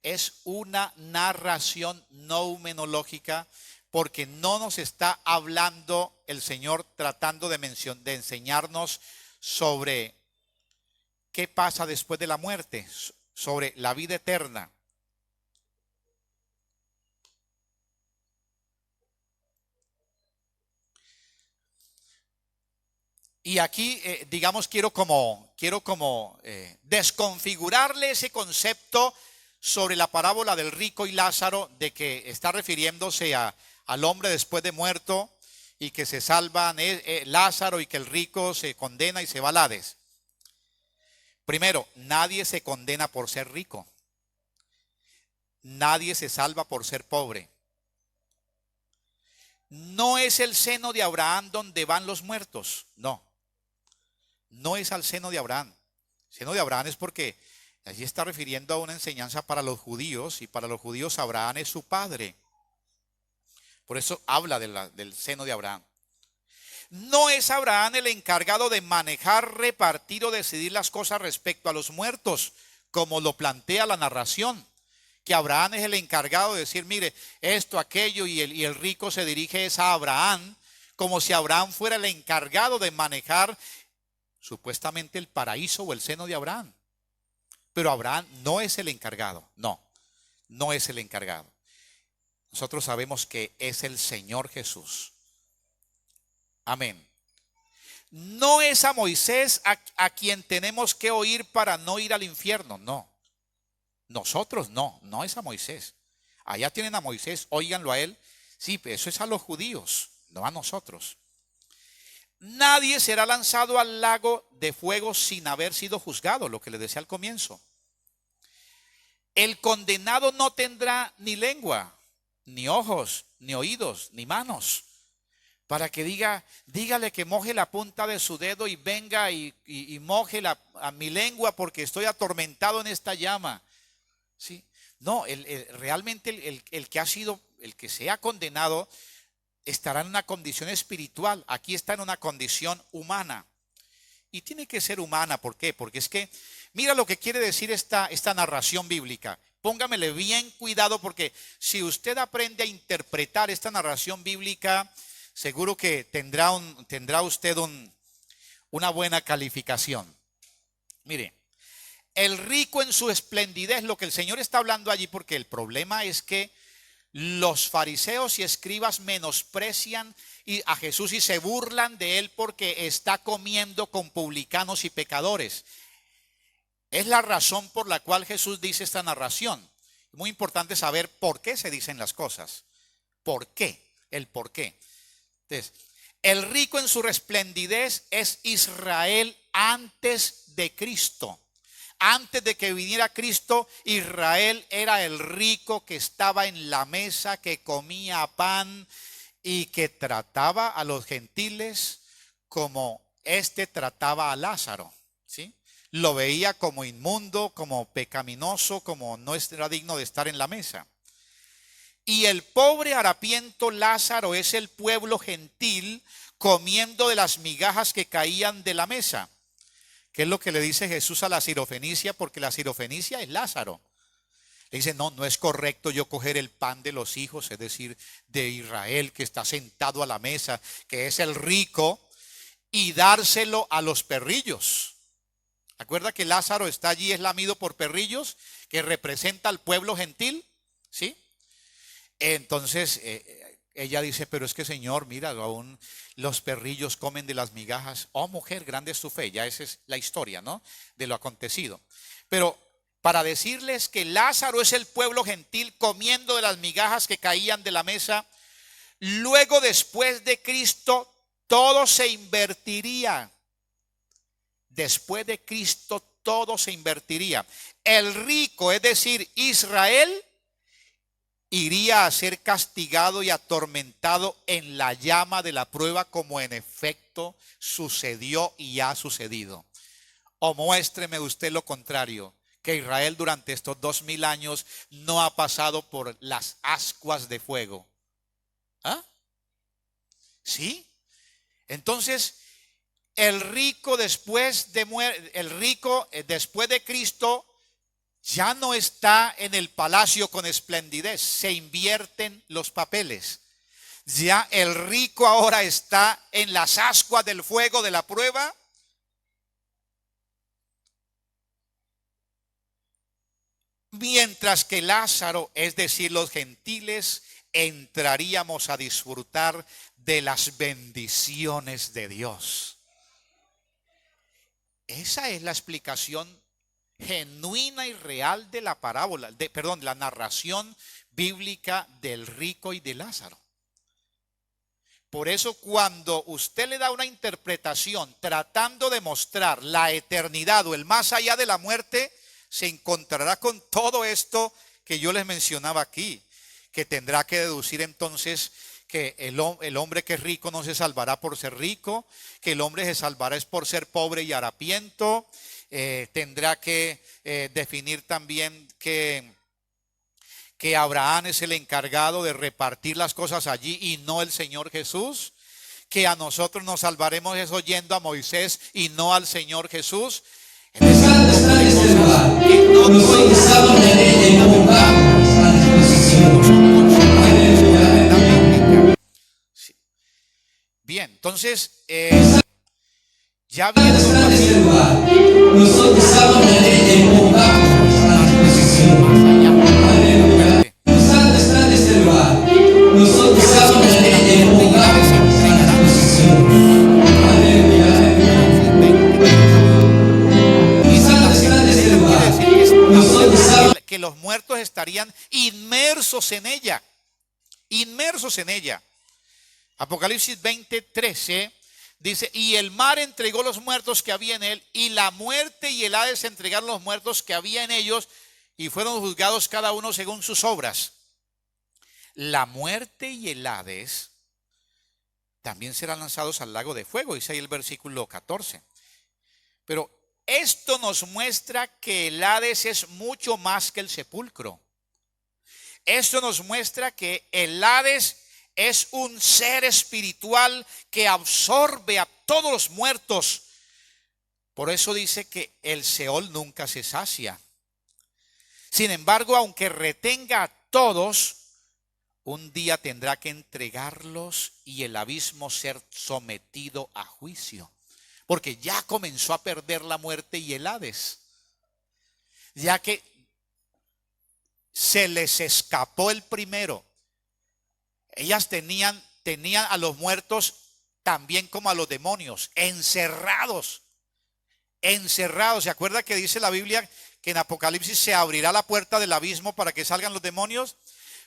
Es una narración noumenológica, porque no nos está hablando el Señor tratando de enseñarnos sobre qué pasa después de la muerte, sobre la vida eterna. Y aquí, digamos, quiero como desconfigurarle ese concepto sobre la parábola del rico y Lázaro, de que está refiriéndose al hombre después de muerto y que se salvan Lázaro y que el rico se condena y se va al Hades. Primero, nadie se condena por ser rico. Nadie se salva por ser pobre. No es el seno de Abraham donde van los muertos, no. No es al seno de Abraham. El seno de Abraham es porque allí está refiriendo a una enseñanza para los judíos, y para los judíos Abraham es su padre. Por eso habla del seno de Abraham. No es Abraham el encargado de manejar, repartir o decidir las cosas respecto a los muertos, como lo plantea la narración. Que Abraham es el encargado de decir, mire, esto, aquello, y el rico se dirige a Abraham, como si Abraham fuera el encargado de manejar supuestamente el paraíso o el seno de Abraham. Pero Abraham no es el encargado, no es el encargado. Nosotros sabemos que es el Señor Jesús. Amén. No es a Moisés a quien tenemos que oír para no ir al infierno, no. Nosotros no es a Moisés. Allá tienen a Moisés, óiganlo a él. Sí, pero eso es a los judíos, no a nosotros. Nadie será lanzado al lago de fuego sin haber sido juzgado, lo que les decía al comienzo. El condenado no tendrá ni lengua, ni ojos, ni oídos, ni manos, para que dígale que moje la punta de su dedo y venga y moje a mi lengua porque estoy atormentado en esta llama. ¿Sí? No, realmente el que ha sido, el que se ha condenado estará en una condición espiritual. Aquí está en una condición humana. Y tiene que ser humana, ¿por qué? Porque es que, mira lo que quiere decir esta narración bíblica. Póngamele bien cuidado, porque si usted aprende a interpretar esta narración bíblica, seguro que tendrá usted una buena calificación. Mire, el rico en su esplendidez, lo que el Señor está hablando allí, porque el problema es que los fariseos y escribas menosprecian a Jesús y se burlan de él porque está comiendo con publicanos y pecadores. Es la razón por la cual Jesús dice esta narración. Es muy importante saber por qué se dicen las cosas. ¿Por qué? El por qué. Entonces, el rico en su esplendidez es Israel antes de Cristo. Antes de que viniera Cristo, Israel era el rico que estaba en la mesa, que comía pan y que trataba a los gentiles como éste trataba a Lázaro, ¿sí? Lo veía como inmundo, como pecaminoso, como no era digno de estar en la mesa. Y el pobre harapiento Lázaro es el pueblo gentil comiendo de las migajas que caían de la mesa. ¿Qué es lo que le dice Jesús a la sirofenicia? Porque la sirofenicia es Lázaro. Le dice, no es correcto yo coger el pan de los hijos, es decir, de Israel que está sentado a la mesa, que es el rico, y dárselo a los perrillos. ¿Acuerda que Lázaro está allí, es lamido por perrillos, que representa al pueblo gentil? ¿Sí? Entonces, ella dice, pero es que Señor, mira, aún los perrillos comen de las migajas. Oh, mujer, grande es tu fe. Ya esa es la historia, ¿no? De lo acontecido. Pero para decirles que Lázaro es el pueblo gentil comiendo de las migajas que caían de la mesa, luego después de Cristo todo se invertiría. Después de Cristo todo se invertiría. El rico, es decir, Israel, iría a ser castigado y atormentado en la llama de la prueba, como en efecto sucedió y ha sucedido. O muéstreme usted lo contrario, que Israel durante estos 2000 años no ha pasado por las ascuas de fuego. ¿Ah? ¿Sí? Entonces, el rico después de Cristo ya no está en el palacio con esplendidez, se invierten los papeles. Ya el rico ahora está en las ascuas del fuego de la prueba. Mientras que Lázaro, es decir, los gentiles, entraríamos a disfrutar de las bendiciones de Dios. Esa es la explicación genuina y real de la parábola, la narración bíblica del rico y de Lázaro. Por eso, cuando usted le da una interpretación tratando de mostrar la eternidad o el más allá de la muerte, se encontrará con todo esto que yo les mencionaba aquí, que tendrá que deducir entonces que el hombre que es rico no se salvará por ser rico, que el hombre se salvará es por ser pobre y harapiento. Tendrá que definir también que Abraham es el encargado de repartir las cosas allí y no el Señor Jesús, que a nosotros nos salvaremos es oyendo a Moisés y no al Señor Jesús. Es decir, que no Nosotros en la verdad, a disposición. la bíblica. Sí. Bien, entonces, ya viendo Nosotros estamos en este lugar a disposición. Aleluya. Santo está en este lugar. Nosotros estamos en este lugar a disposición. Aleluya. Santo está en este lugar. que los muertos estarían inmersos en ella. Inmersos en ella. Apocalipsis 20:13 dice: y el mar entregó los muertos que había en él, y la muerte y el Hades entregaron los muertos que había en ellos, y fueron juzgados cada uno según sus obras. La muerte y el Hades también serán lanzados al lago de fuego, dice ahí el versículo 14. Pero esto nos muestra que el Hades es mucho más que el sepulcro. Esto nos muestra que el Hades es un ser espiritual que absorbe a todos los muertos. Por eso dice que el Seol nunca se sacia. Sin embargo, aunque retenga a todos, un día tendrá que entregarlos y el abismo ser sometido a juicio. Porque ya comenzó a perder la muerte y el Hades. Ya que se les escapó el primero. Ellas tenían a los muertos también como a los demonios, encerrados. Encerrados. ¿Se acuerda que dice la Biblia que en Apocalipsis se abrirá la puerta del abismo para que salgan los demonios?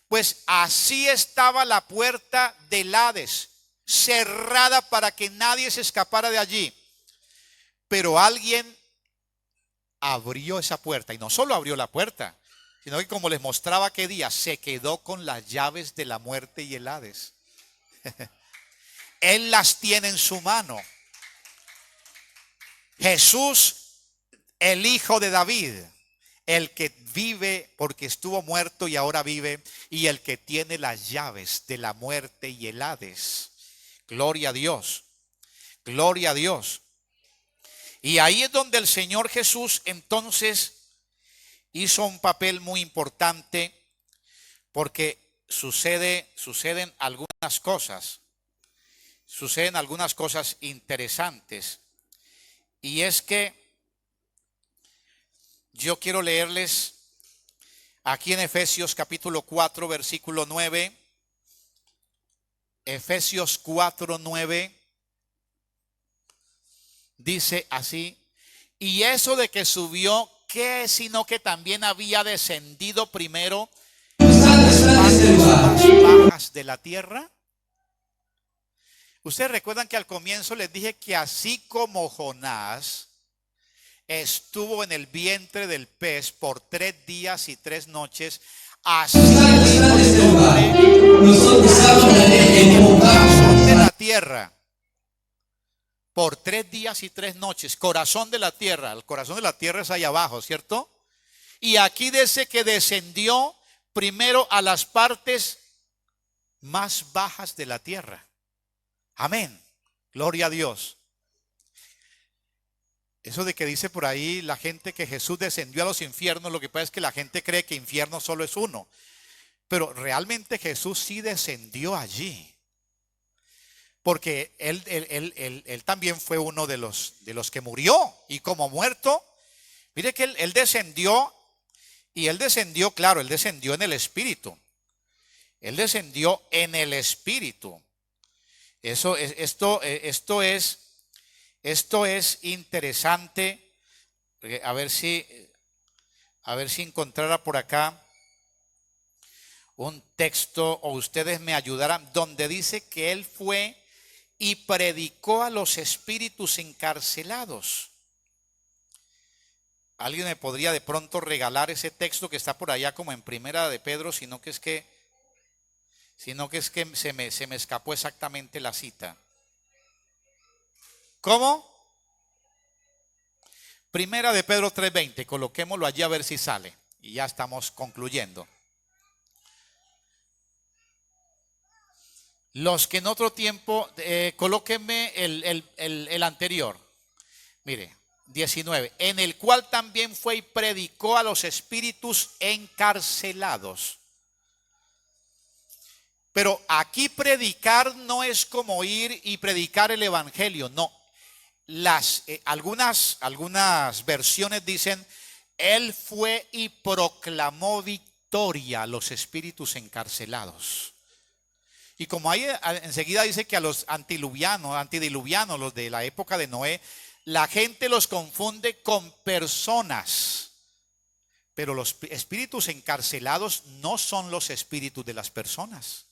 Pues así estaba la puerta del Hades, cerrada para que nadie se escapara de allí. Pero alguien abrió esa puerta, y no solo abrió la puerta, sino que, como les mostraba qué día, se quedó con las llaves de la muerte y el Hades. Él las tiene en su mano. Jesús, el hijo de David, el que vive porque estuvo muerto y ahora vive, y el que tiene las llaves de la muerte y el Hades. Gloria a Dios. Gloria a Dios. Y ahí es donde el Señor Jesús entonces hizo un papel muy importante, porque suceden algunas cosas. Suceden algunas cosas interesantes. Y es que yo quiero leerles aquí en Efesios capítulo 4, versículo 9. Efesios 4:9 dice así: y eso de que subió, ¿qué? Sino que también había descendido primero a las partes más bajas de la tierra. Ustedes recuerdan que al comienzo les dije que así como Jonás estuvo en el vientre del pez por 3 días y 3 noches, así el Hijo del Hombre en el corazón de la tierra por 3 días y 3 noches. Corazón de la tierra. El corazón de la tierra es ahí abajo, ¿cierto? Y aquí dice que descendió primero a las partes más bajas de la tierra. Amén. Gloria a Dios. Eso de que dice por ahí la gente que Jesús descendió a los infiernos, lo que pasa es que la gente cree que infierno solo es uno. Pero realmente Jesús sí descendió allí. Porque él también fue uno de los que murió. Y como muerto, mire que él descendió. Y él descendió, claro, él descendió en el Espíritu. Él descendió en el Espíritu. Esto es interesante. A ver si encontrara por acá un texto, o ustedes me ayudarán, donde dice que él fue y predicó a los espíritus encarcelados. ¿Alguien me podría de pronto regalar ese texto que está por allá como en Primera de Pedro? Sino que es que se me escapó exactamente la cita. ¿Cómo? Primera de Pedro 3:20, coloquémoslo allí a ver si sale. Y ya estamos concluyendo. Los que en otro tiempo, colóquenme el anterior. Mire, 19. En el cual también fue y predicó a los espíritus encarcelados. Pero aquí predicar no es como ir y predicar el evangelio, no. Algunas versiones dicen, él fue y proclamó victoria a los espíritus encarcelados. Y como ahí enseguida dice que a los antidiluvianos, los de la época de Noé, la gente los confunde con personas. Pero los espíritus encarcelados no son los espíritus de las personas.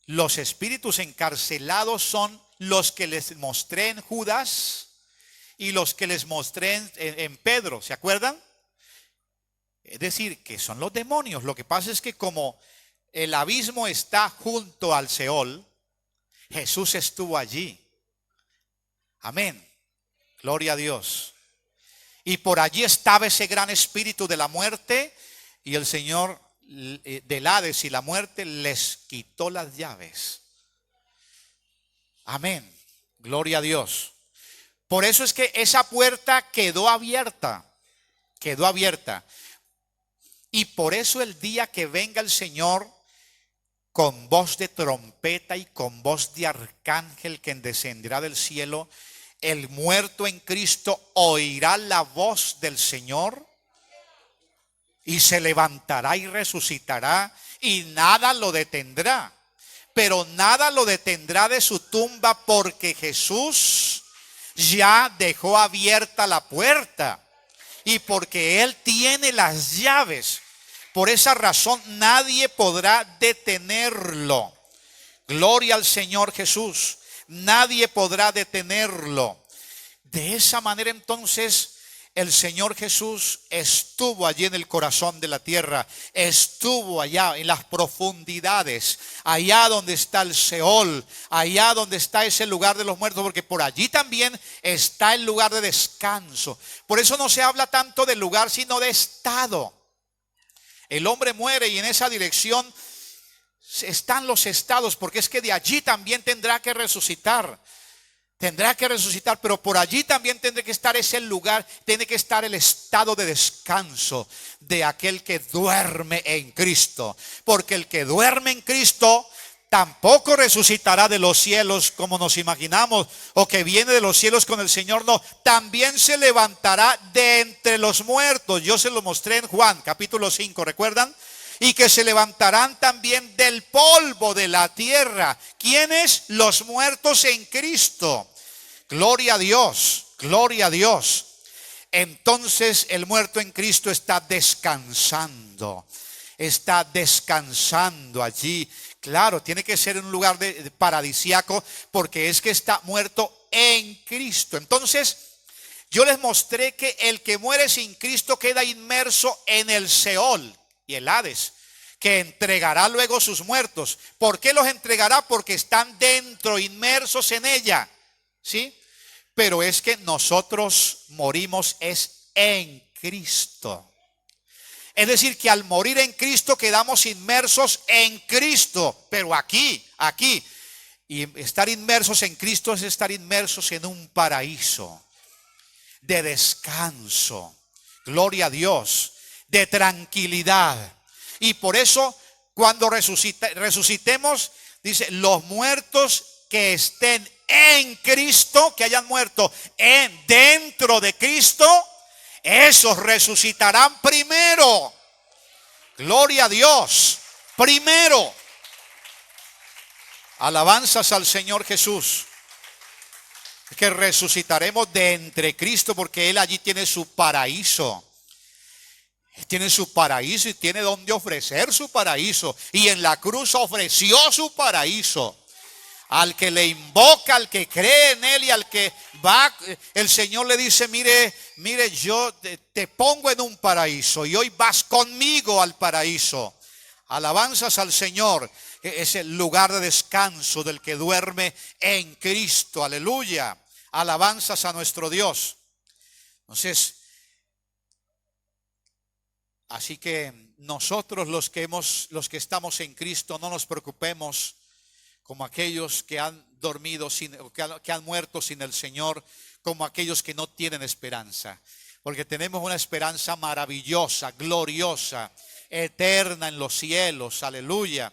Los espíritus encarcelados son los que les mostré en Judas y los que les mostré en Pedro, ¿se acuerdan? Es decir, que son los demonios. Lo que pasa es que como el abismo está junto al Seol, Jesús estuvo allí. Amén. Gloria a Dios. Y por allí estaba ese gran espíritu de la muerte, y el Señor del Hades y la muerte les quitó las llaves. Amén. Gloria a Dios. Por eso es que esa puerta quedó abierta. Quedó abierta. Y por eso el día que venga el Señor con voz de trompeta y con voz de arcángel que descenderá del cielo, el muerto en Cristo oirá la voz del Señor y se levantará y resucitará y nada lo detendrá. Pero nada lo detendrá de su tumba porque Jesús ya dejó abierta la puerta y porque Él tiene las llaves. Por esa razón nadie podrá detenerlo. Gloria al Señor Jesús. Nadie podrá detenerlo. De esa manera entonces el Señor Jesús estuvo allí en el corazón de la tierra. Estuvo allá en las profundidades, allá donde está el Seol, allá donde está ese lugar de los muertos, porque por allí también está el lugar de descanso. Por eso no se habla tanto de lugar, sino de estado. El hombre muere y en esa dirección están los estados, porque es que de allí también tendrá que resucitar. Tendrá que resucitar, pero por allí también tendrá que estar ese lugar, tiene que estar el estado de descanso de aquel que duerme en Cristo. Porque el que duerme en Cristo tampoco resucitará de los cielos como nos imaginamos, o que viene de los cielos con el Señor, no. También se levantará de entre los muertos. Yo se lo mostré en Juan capítulo 5, ¿recuerdan? Y que se levantarán también del polvo de la tierra. ¿Quiénes? Los muertos en Cristo. Gloria a Dios, gloria a Dios. Entonces el muerto en Cristo está descansando allí. Claro, tiene que ser en un lugar paradisiaco, porque es que está muerto en Cristo. Entonces yo les mostré que el que muere sin Cristo queda inmerso en el Seol y el Hades, que entregará luego sus muertos. ¿Por qué los entregará? Porque están dentro, inmersos en ella, ¿sí? Pero es que nosotros morimos es en Cristo. Es decir, que al morir en Cristo quedamos inmersos en Cristo, pero aquí. Y estar inmersos en Cristo es estar inmersos en un paraíso de descanso, gloria a Dios, de tranquilidad. Y por eso cuando resucitemos, dice, los muertos que estén en Cristo, que hayan muerto dentro de Cristo, esos resucitarán primero. Gloria a Dios, primero. Alabanzas al Señor Jesús. Que resucitaremos de entre Cristo, porque Él allí tiene su paraíso. Tiene su paraíso y tiene donde ofrecer su paraíso. Y en la cruz ofreció su paraíso. Al que le invoca, al que cree en Él y al que va, el Señor le dice, mire, yo te pongo en un paraíso y hoy vas conmigo al paraíso. Alabanzas al Señor. Es el lugar de descanso del que duerme en Cristo. Aleluya. Alabanzas a nuestro Dios. Entonces, así que nosotros los que estamos en Cristo no nos preocupemos como aquellos que han dormido que han muerto sin el Señor, como aquellos que no tienen esperanza, porque tenemos una esperanza maravillosa, gloriosa, eterna en los cielos. Aleluya.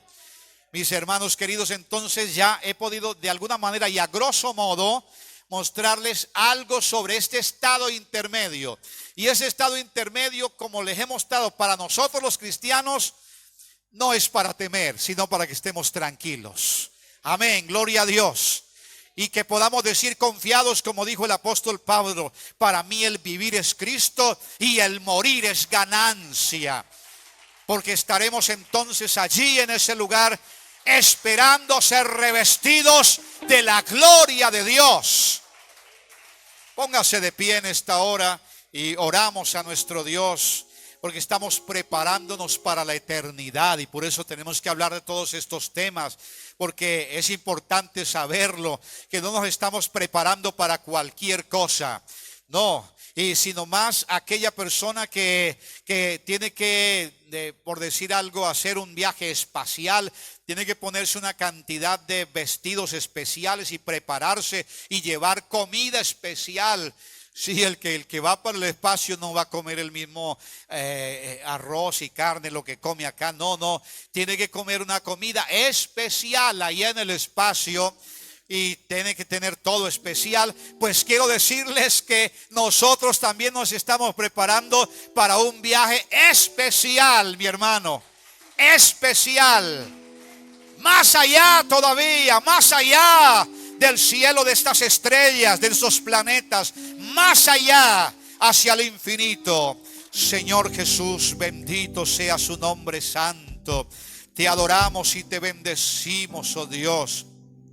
Mis hermanos queridos, entonces ya he podido de alguna manera y a grosso modo mostrarles algo sobre este estado intermedio. Y ese estado intermedio, como les hemos dado para nosotros los cristianos, no es para temer, sino para que estemos tranquilos. Amén, gloria a Dios. Y que podamos decir confiados, como dijo el apóstol Pablo: para mí el vivir es Cristo y el morir es ganancia. Porque estaremos entonces allí en ese lugar esperando ser revestidos de la gloria de Dios. Póngase de pie en esta hora y oramos a nuestro Dios, porque estamos preparándonos para la eternidad y por eso tenemos que hablar de todos estos temas, porque es importante saberlo, que no nos estamos preparando para cualquier cosa, no. Y sino más aquella persona que tiene que, por decir algo, hacer un viaje espacial, tiene que ponerse una cantidad de vestidos especiales y prepararse y llevar comida especial. Sí, el que va para el espacio no va a comer el mismo arroz y carne, lo que come acá. No, tiene que comer una comida especial allá en el espacio. Y tiene que tener todo especial. Pues quiero decirles que nosotros también nos estamos preparando para un viaje especial, mi hermano. Especial. Más allá todavía, más allá del cielo, de estas estrellas, de esos planetas, más allá, hacia el infinito. Señor Jesús, bendito sea su nombre santo. Te adoramos y te bendecimos, oh Dios.